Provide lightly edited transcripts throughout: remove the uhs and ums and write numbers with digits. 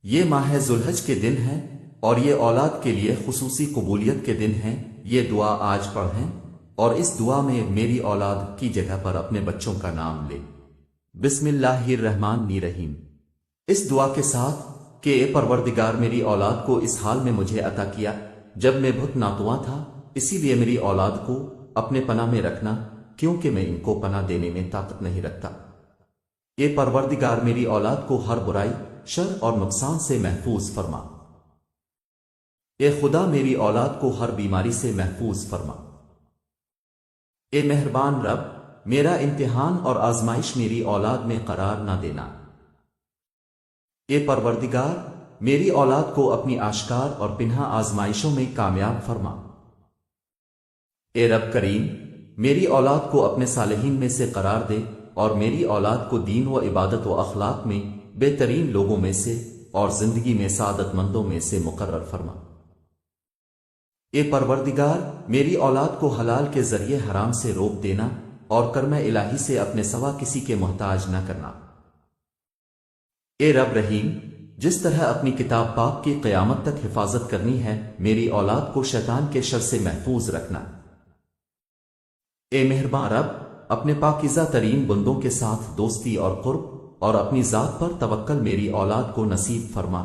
یہ ماہ ذوالحج کے دن ہیں اور یہ اولاد کے لیے خصوصی قبولیت کے دن ہیں۔ یہ دعا آج پڑھیں اور اس دعا میں میری اولاد کی جگہ پر اپنے بچوں کا نام لے۔ بسم اللہ الرحمن الرحیم۔ اس دعا کے ساتھ کہ اے پروردگار، میری اولاد کو اس حال میں مجھے عطا کیا جب میں بہت ناتواں تھا، اسی لیے میری اولاد کو اپنے پناہ میں رکھنا، کیونکہ میں ان کو پناہ دینے میں طاقت نہیں رکھتا۔ اے پروردگار، میری اولاد کو ہر برائی، شر اور نقصان سے محفوظ فرما۔ اے خدا، میری اولاد کو ہر بیماری سے محفوظ فرما۔ اے مہربان رب، میرا امتحان اور آزمائش میری اولاد میں قرار نہ دینا۔ اے پروردگار، میری اولاد کو اپنی آشکار اور پنہاں آزمائشوں میں کامیاب فرما۔ اے رب کریم، میری اولاد کو اپنے صالحین میں سے قرار دے اور میری اولاد کو دین و عبادت و اخلاق میں بہترین لوگوں میں سے اور زندگی میں سعادت مندوں میں سے مقرر فرما۔ اے پروردگار، میری اولاد کو حلال کے ذریعے حرام سے روک دینا اور کرم الہی سے اپنے سوا کسی کے محتاج نہ کرنا۔ اے رب رحیم، جس طرح اپنی کتاب پاک کی قیامت تک حفاظت کرنی ہے، میری اولاد کو شیطان کے شر سے محفوظ رکھنا۔ اے مہربان رب، اپنے پاکیزہ ترین بندوں کے ساتھ دوستی اور قرب اور اپنی ذات پر توکل میری اولاد کو نصیب فرما۔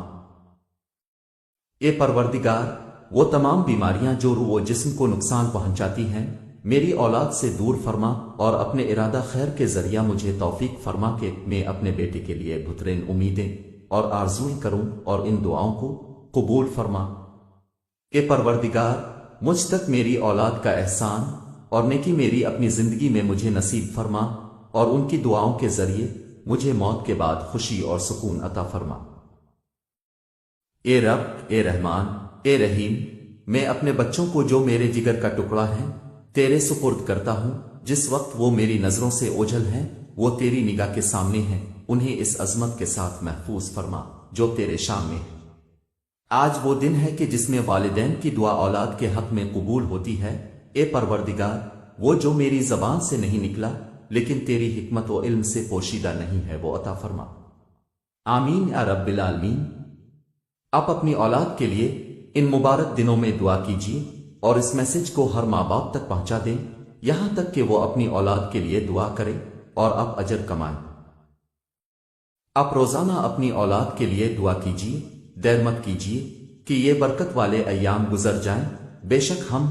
اے پروردگار، وہ تمام بیماریاں جو روح و جسم کو نقصان پہنچاتی ہیں، میری اولاد سے دور فرما اور اپنے ارادہ خیر کے ذریعہ مجھے توفیق فرما کہ میں اپنے بیٹے کے لیے بہترین امیدیں اور آرزویں کروں اور ان دعاؤں کو قبول فرما۔ اے پروردگار، مجھ تک میری اولاد کا احسان اور نیکی میری اپنی زندگی میں مجھے نصیب فرما اور ان کی دعاؤں کے ذریعے مجھے موت کے بعد خوشی اور سکون عطا فرما۔ اے رب، اے رحمان، اے رحیم، میں اپنے بچوں کو جو میرے جگر کا ٹکڑا ہیں تیرے سپرد کرتا ہوں۔ جس وقت وہ میری نظروں سے اوجھل ہیں، وہ تیری نگاہ کے سامنے ہیں، انہیں اس عظمت کے ساتھ محفوظ فرما جو تیرے شان میں ہے۔ آج وہ دن ہے کہ جس میں والدین کی دعا اولاد کے حق میں قبول ہوتی ہے۔ اے پروردگار، وہ جو میری زبان سے نہیں نکلا لیکن تیری حکمت و علم سے پوشیدہ نہیں ہے، وہ عطا فرما۔ آمین یا رب العالمین۔ آپ اپنی اولاد کے لیے ان مبارک دنوں میں دعا کیجیے اور اس میسج کو ہر ماں باپ تک پہنچا دیں، یہاں تک کہ وہ اپنی اولاد کے لیے دعا کرے اور آپ اجر کمائیں۔ آپ روزانہ اپنی اولاد کے لیے دعا کیجیے، دیر مت کیجیے کہ یہ برکت والے ایام گزر جائیں۔ بے شک ہم